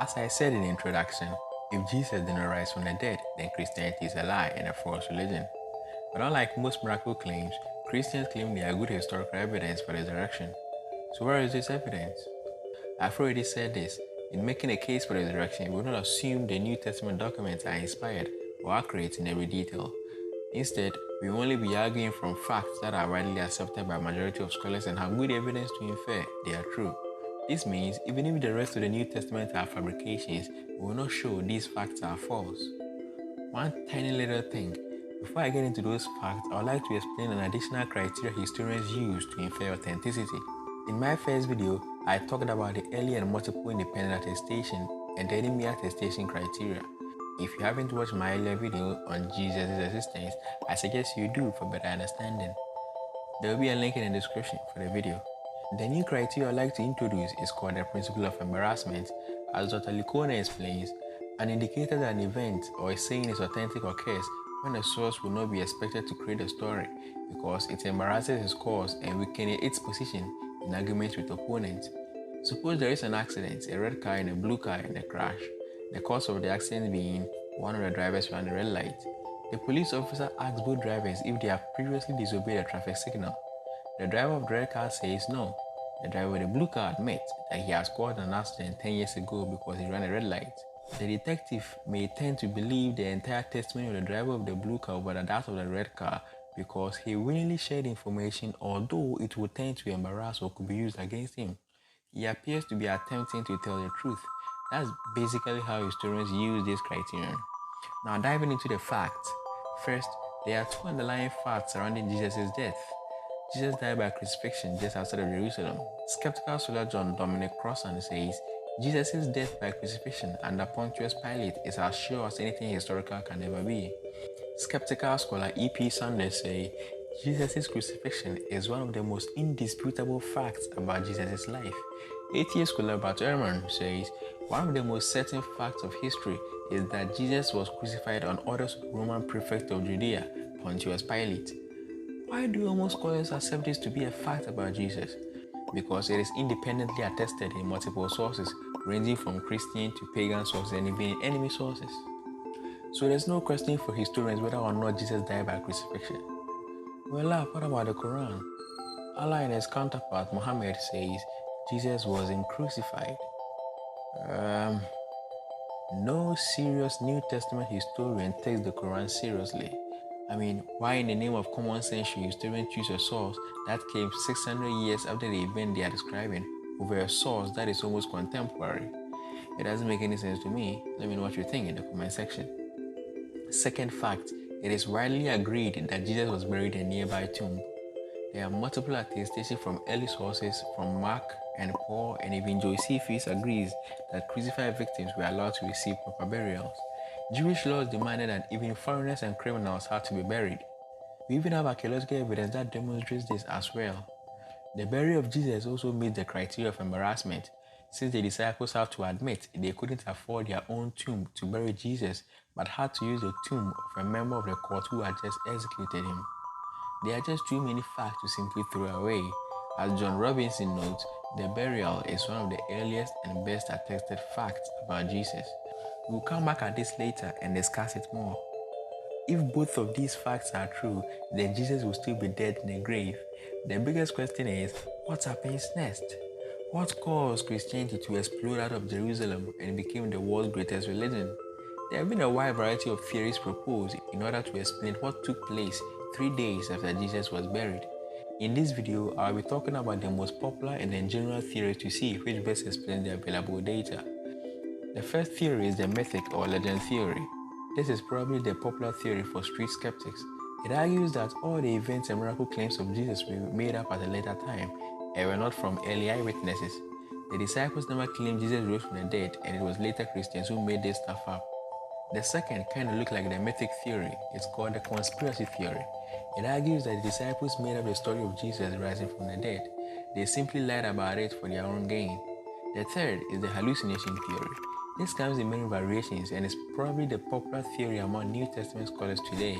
As I said in the introduction, if Jesus did not rise from the dead, then Christianity is a lie and a false religion. But unlike most miracle claims, Christians claim they are good historical evidence for resurrection. So where is this evidence? I've already said this. In making a case for resurrection, we will not assume the New Testament documents are inspired or accurate in every detail. Instead, we will only be arguing from facts that are widely accepted by a majority of scholars and have good evidence to infer they are true. This means even if the rest of the New Testament are fabrications, we will not show these facts are false. One tiny little thing. Before I get into those facts, I would like to explain an additional criteria historians use to infer authenticity. In my first video, I talked about the early and multiple independent attestation and the enemy attestation criteria. If you haven't watched my earlier video on Jesus' existence, I suggest you do for better understanding. There will be a link in the description for the video. The new criteria I'd like to introduce is called the principle of embarrassment. As Dr. Licona explains, an indicator that an event or a saying is authentic occurs when a source will not be expected to create a story because it embarrasses its cause and weakens its position in arguments with opponents. Suppose there is an accident, a red car and a blue car and a crash. The cause of the accident being one of the drivers ran the red light. The police officer asks both drivers if they have previously disobeyed a traffic signal. The driver of the red car says no. The driver of the blue car admits that he has caused an accident 10 years ago because he ran a red light. The detective may tend to believe the entire testimony of the driver of the blue car over that of the red car because he willingly shared information, although it would tend to embarrass or could be used against him. He appears to be attempting to tell the truth. That's basically how historians use this criterion. Now diving into the facts. First, there are two underlying facts surrounding Jesus' death. Jesus died by crucifixion just outside of Jerusalem. Skeptical scholar John Dominic Crossan says, Jesus' death by crucifixion under Pontius Pilate is as sure as anything historical can ever be. Skeptical scholar E.P. Sanders says, Jesus' crucifixion is one of the most indisputable facts about Jesus' life. Atheist scholar Bart Ehrman says, one of the most certain facts of history is that Jesus was crucified on orders of the Roman prefect of Judea, Pontius Pilate. Why do almost scholars accept this to be a fact about Jesus? Because it is independently attested in multiple sources, ranging from Christian to pagan sources and even enemy sources. So there's no question for historians whether or not Jesus died by crucifixion. Well, what about the Quran? Allah and his counterpart Muhammad says Jesus wasn't crucified. No serious New Testament historian takes the Quran seriously. I mean, why in the name of common sense should historians choose a source that came 600 years after the event they are describing over a source that is almost contemporary? It doesn't make any sense to me. Let me know what you think in the comment section. Second fact, it is widely agreed that Jesus was buried in a nearby tomb. There are multiple attestations from early sources from Mark and Paul, and even Josephus agrees that crucified victims were allowed to receive proper burials. Jewish laws demanded that even foreigners and criminals had to be buried. We even have archaeological evidence that demonstrates this as well. The burial of Jesus also meets the criteria of embarrassment, since the disciples have to admit they couldn't afford their own tomb to bury Jesus, but had to use the tomb of a member of the court who had just executed him. There are just too many facts to simply throw away. As John Robinson notes, the burial is one of the earliest and best attested facts about Jesus. We'll come back at this later and discuss it more. If both of these facts are true, then Jesus will still be dead in the grave. The biggest question is, what happens next? What caused Christianity to explode out of Jerusalem and became the world's greatest religion? There have been a wide variety of theories proposed in order to explain what took place 3 days after Jesus was buried. In this video, I'll be talking about the most popular and then general theories to see which best explains the available data. The first theory is the mythic or legend theory. This is probably the popular theory for street skeptics. It argues that all the events and miracle claims of Jesus were made up at a later time and were not from early eyewitnesses. The disciples never claimed Jesus rose from the dead, and it was later Christians who made this stuff up. The second kind of looks like the mythic theory. It's called the conspiracy theory. It argues that the disciples made up the story of Jesus rising from the dead. They simply lied about it for their own gain. The third is the hallucination theory. This comes in many variations and is probably the popular theory among New Testament scholars today.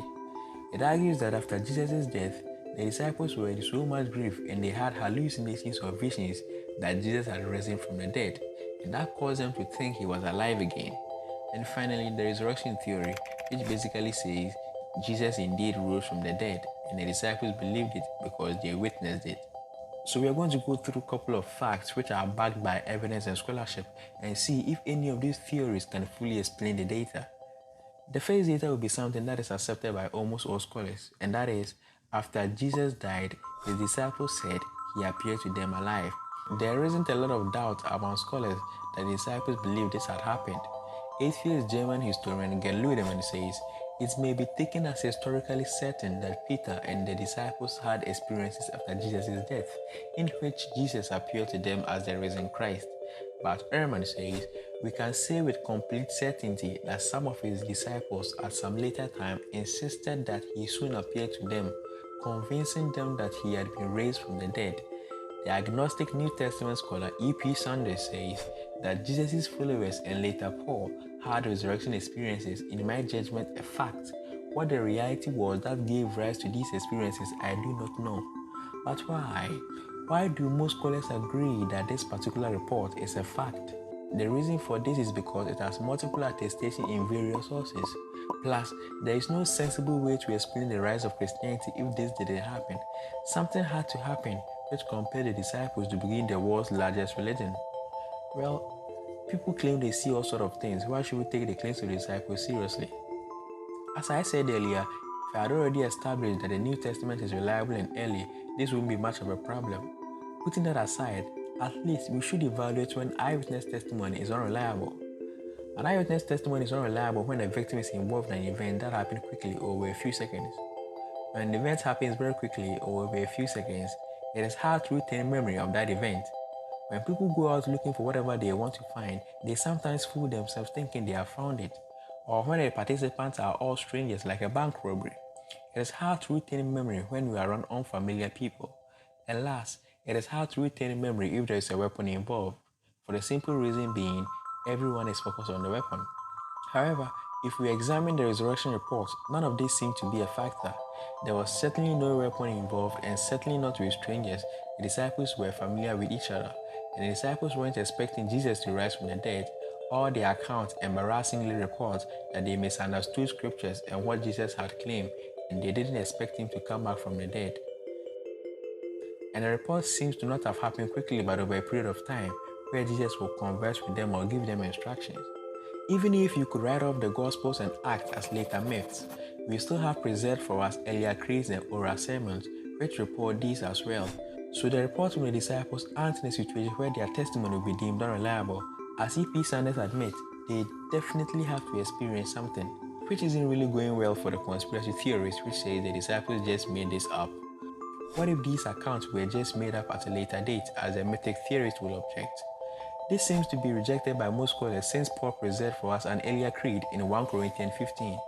It argues that after Jesus' death, the disciples were in so much grief and they had hallucinations or visions that Jesus had risen from the dead. and that caused them to think he was alive again. And finally, the resurrection theory, which basically says Jesus indeed rose from the dead, and the disciples believed it because they witnessed it. So we are going to go through a couple of facts which are backed by evidence and scholarship and see if any of these theories can fully explain the data. The first data will be something that is accepted by almost all scholars, and that is, after Jesus died, his disciples said he appeared to them alive. There isn't a lot of doubt among scholars that the disciples believed this had happened. Atheist German historian LDIM says, it may be taken as historically certain that Peter and the disciples had experiences after Jesus' death, in which Jesus appeared to them as the risen Christ. But Ehrman says, we can say with complete certainty that some of his disciples at some later time insisted that he soon appeared to them, convincing them that he had been raised from the dead. The agnostic New Testament scholar E.P. Sanders says that Jesus' followers and later Paul had resurrection experiences, in my judgment, a fact. What the reality was that gave rise to these experiences, I do not know. But why? Why do most scholars agree that this particular report is a fact? The reason for this is because it has multiple attestations in various sources. Plus, there is no sensible way to explain the rise of Christianity if this didn't happen. Something had to happen which compelled the disciples to begin the world's largest religion. Well, people claim they see all sorts of things. Why should we take the claims of the disciples seriously? As I said earlier, if I had already established that the New Testament is reliable and early, this wouldn't be much of a problem. Putting that aside, at least we should evaluate when eyewitness testimony is unreliable. An eyewitness testimony is unreliable when a victim is involved in an event that happened quickly or over a few seconds. When an event happens very quickly or over a few seconds, it is hard to retain memory of that event. When people go out looking for whatever they want to find, they sometimes fool themselves thinking they have found it. Or when the participants are all strangers like a bank robbery, it is hard to retain memory when we are around unfamiliar people. And last, it is hard to retain memory if there is a weapon involved, for the simple reason being, everyone is focused on the weapon. However, if we examine the resurrection reports, none of this seemed to be a factor. There was certainly no weapon involved, and certainly not with strangers. The disciples were familiar with each other, and the disciples weren't expecting Jesus to rise from the dead. All the accounts embarrassingly report that they misunderstood scriptures and what Jesus had claimed, and they didn't expect him to come back from the dead. And the report seems to not have happened quickly but over a period of time, where Jesus will converse with them or give them instructions. Even if you could write off the Gospels and Acts as later myths, we still have preserved for us earlier creeds and oral sermons, which report these as well. So the reports from the disciples aren't in a situation where their testimony will be deemed unreliable. As E.P. Sanders admits, they definitely have to experience something, which isn't really going well for the conspiracy theorists which say the disciples just made this up. What if these accounts were just made up at a later date, as the mythic theorists will object? This seems to be rejected by most scholars since Paul preserved for us an earlier creed in 1 Corinthians 15,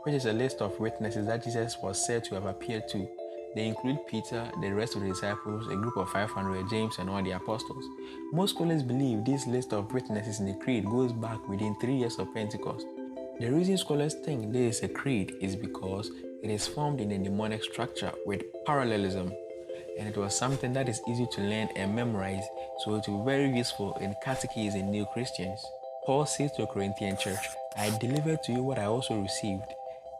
which is a list of witnesses that Jesus was said to have appeared to. They include Peter, the rest of the disciples, a group of 500, James, and all the apostles. Most scholars believe this list of witnesses in the creed goes back within 3 years of Pentecost. The reason scholars think this is a creed is because it is formed in a mnemonic structure with parallelism, and it was something that is easy to learn and memorize, so it will be very useful in catechists and new Christians. Paul says to the Corinthian church, I delivered to you what I also received.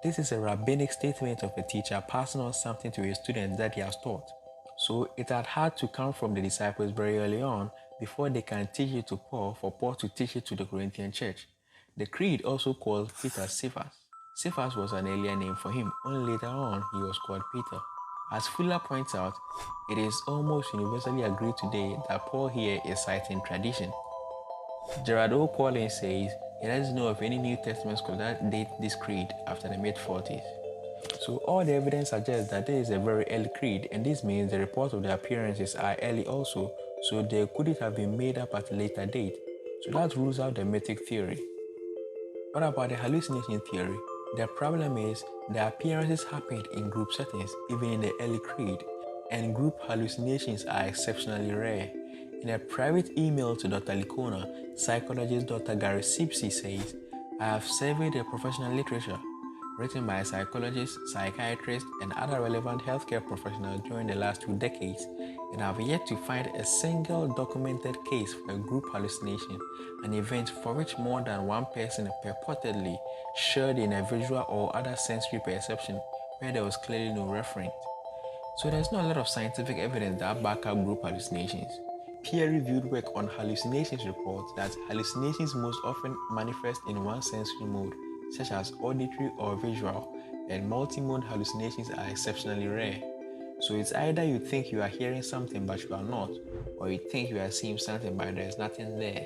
This is a rabbinic statement of a teacher passing on something to his students that he has taught. So it had to come from the disciples very early on before they can teach it to Paul for Paul to teach it to the Corinthian church. The creed also called Peter Cephas. Cephas was an earlier name for him, only later on he was called Peter. As Fuller points out, it is almost universally agreed today that Paul here is citing tradition. Gerard O. Collins says he doesn't know of any New Testament scholar that date this creed after the mid-40s. So all the evidence suggests that there is a very early creed, and this means the reports of the appearances are early also, so they couldn't have been made up at a later date. So that rules out the mythic theory. What about the hallucination theory? The problem is the appearances happened in group settings, even in the early creed, and group hallucinations are exceptionally rare. In a private email to Dr. Licona, psychologist Dr. Gary Sipsey says, I have surveyed the professional literature. written by psychologists, psychiatrists, and other relevant healthcare professionals during the last 2 decades, and have yet to find a single documented case for a group hallucination, an event for which more than one person purportedly shared in a visual or other sensory perception where there was clearly no referent. So there's not a lot of scientific evidence that back up group hallucinations. Peer-reviewed work on hallucinations reports that hallucinations most often manifest in one sensory mode, such as auditory or visual, and multi-mode hallucinations are exceptionally rare. So it's either you think you are hearing something but you are not, or you think you are seeing something but there is nothing there.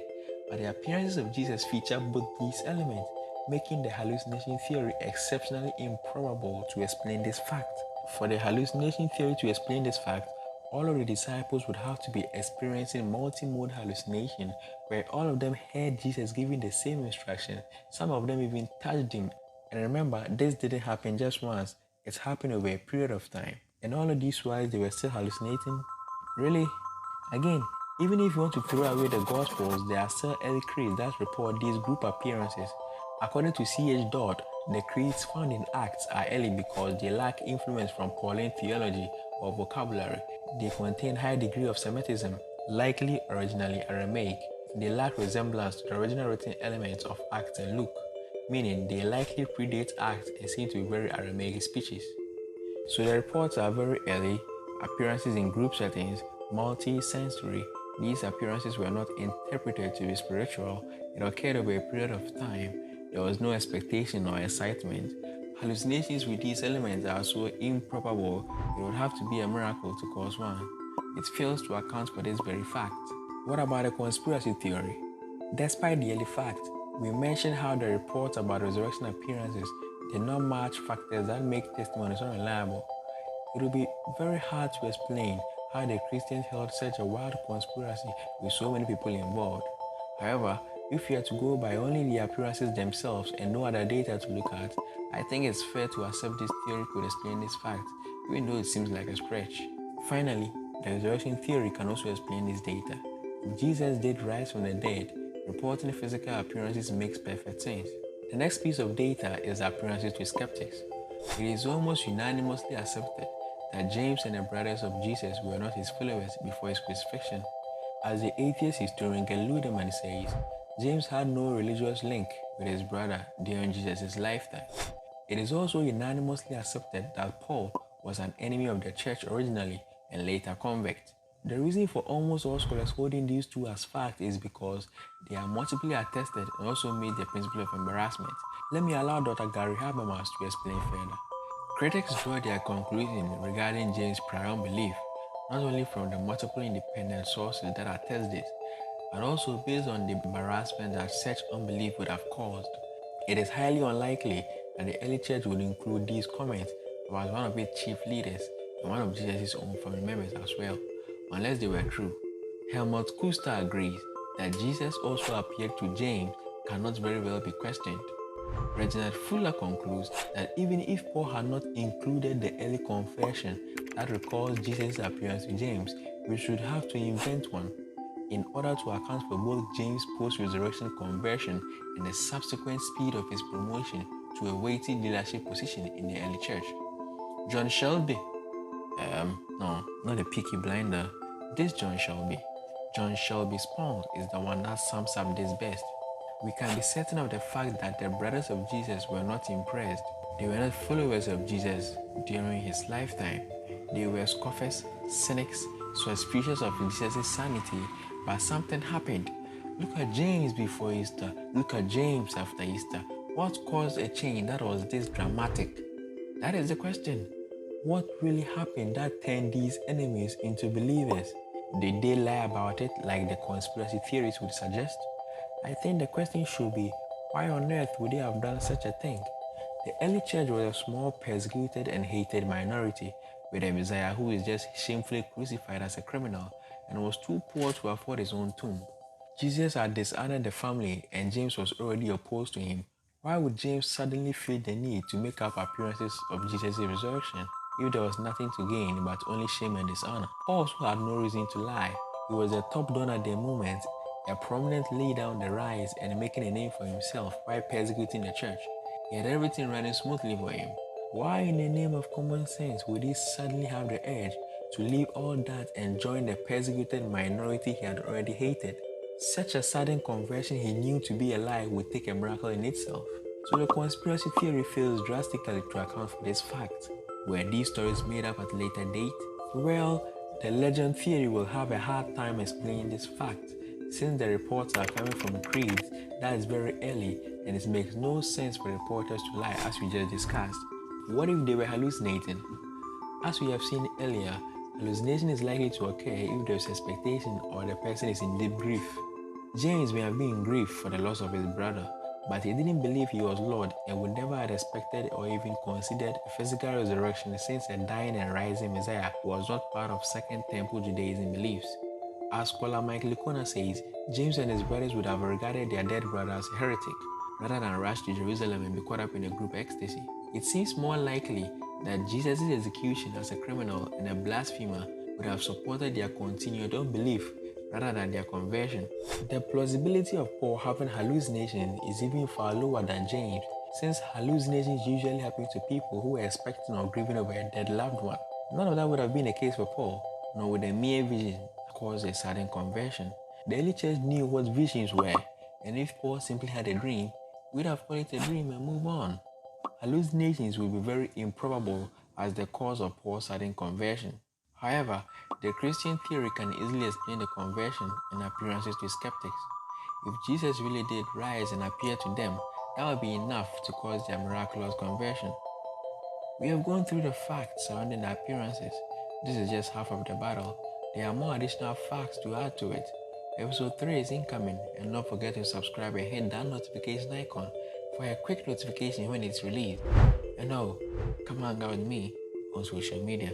But the appearances of Jesus feature both these elements, making the hallucination theory exceptionally improbable to explain this fact. For the hallucination theory to explain this fact, all of the disciples would have to be experiencing multi-mode hallucination where all of them heard Jesus giving the same instruction. Some of them even touched him. And remember, this didn't happen just once. It's happened over a period of time. And all of these while they were still hallucinating. Really? Again, even if you want to throw away the Gospels, there are still early creeds that report these group appearances. According to C.H. Dodd, the creeds found in Acts are early because they lack influence from Pauline theology or vocabulary. They contain high degree of Semitism, likely originally Aramaic. They lack resemblance to the original written elements of Acts and Luke, meaning they likely predate Acts and seem to be very Aramaic speeches. So the reports are very early, appearances in group settings, multi-sensory. These appearances were not interpreted to be spiritual. It occurred over a period of time. There was no expectation or excitement. Hallucinations with these elements are so improbable, it would have to be a miracle to cause one. It fails to account for this very fact. What about the conspiracy theory? Despite the early fact, we mentioned how the reports about resurrection appearances did not match factors that make testimonies unreliable. It will be very hard to explain how the Christians held such a wild conspiracy with so many people involved. However, if we are to go by only the appearances themselves and no other data to look at, I think it's fair to accept this theory could explain this fact, even though it seems like a stretch. Finally, the resurrection theory can also explain this data. If Jesus did rise from the dead, reporting physical appearances makes perfect sense. The next piece of data is appearances to skeptics. It is almost unanimously accepted that James and the brothers of Jesus were not his followers before his crucifixion. As the atheist historian LDIM says, James had no religious link with his brother during Jesus' lifetime. It is also unanimously accepted that Paul was an enemy of the church originally and later convert. The reason for almost all scholars holding these two as fact is because they are multiply attested and also meet the principle of embarrassment. Let me allow Dr. Gary Habermas to explain further. Critics draw their conclusion regarding James' prior unbelief not only from the multiple independent sources that attest this, but also based on the embarrassment that such unbelief would have caused. It is highly unlikely that the early church would include these comments about one of its chief leaders and one of Jesus' own family members as well, unless they were true. Helmut Kuster agrees that Jesus also appeared to James cannot very well be questioned. Reginald Fuller concludes that even if Paul had not included the early confession that recalls Jesus' appearance to James, we should have to invent one in order to account for both James' post-resurrection conversion and the subsequent speed of his promotion to a weighty leadership position in the early church. John Shelby. No, not a Peaky Blinder. This John Shelby. John Shelby's poem is the one that sums up this best. We can be certain of the fact that the brothers of Jesus were not impressed. They were not followers of Jesus during his lifetime. They were scoffers, cynics, suspicious of Jesus' sanity, but something happened. Look at James before Easter. Look at James after Easter. What caused a change that was this dramatic? That is the question. What really happened that turned these enemies into believers? Did they lie about it like the conspiracy theories would suggest? I think the question should be, why on earth would they have done such a thing? The early church was a small, persecuted and hated minority with a Messiah who is just shamefully crucified as a criminal and was too poor to afford his own tomb. Jesus had dishonored the family and James was already opposed to him. Why would James suddenly feel the need to make up appearances of Jesus' resurrection if there was nothing to gain but only shame and dishonor? Paul also had no reason to lie. He was a top donor at the moment, a prominent leader on the rise and making a name for himself while persecuting the church. He had everything running smoothly for him. Why in the name of common sense would he suddenly have the urge to leave all that and join the persecuted minority he had already hated? Such a sudden conversion he knew to be a lie would take a miracle in itself. So the conspiracy theory fails drastically to account for this fact. Were these stories made up at a later date? Well, the legend theory will have a hard time explaining this fact, since the reports are coming from creeds that is very early and it makes no sense for reporters to lie, as we just discussed. What if they were hallucinating? As we have seen earlier, hallucination is likely to occur if there is expectation or the person is in deep grief. James may have been in grief for the loss of his brother, but he didn't believe he was Lord and would never have expected or even considered a physical resurrection, since a dying and rising Messiah was not part of Second Temple Judaism beliefs. As scholar Mike Licona says, James and his brothers would have regarded their dead brother as a heretic, rather than rush to Jerusalem and be caught up in a group ecstasy. It seems more likely that Jesus' execution as a criminal and a blasphemer would have supported their continued unbelief rather than their conversion. The plausibility of Paul having hallucinations is even far lower than James, since hallucinations usually happen to people who are expecting or grieving over a dead loved one. None of that would have been the case for Paul, nor would a mere vision cause a sudden conversion. The early church knew what visions were, and if Paul simply had a dream, we'd have called it a dream and move on. Hallucinations will be very improbable as the cause of Paul's sudden conversion. However, the Christian theory can easily explain the conversion and appearances to skeptics. If Jesus really did rise and appear to them, that would be enough to cause their miraculous conversion. We have gone through the facts surrounding the appearances. This is just half of the battle. There are more additional facts to add to it. Episode 3 is incoming, and don't forget to subscribe and hit that notification icon for a quick notification when it's released. And come hang out with me on social media.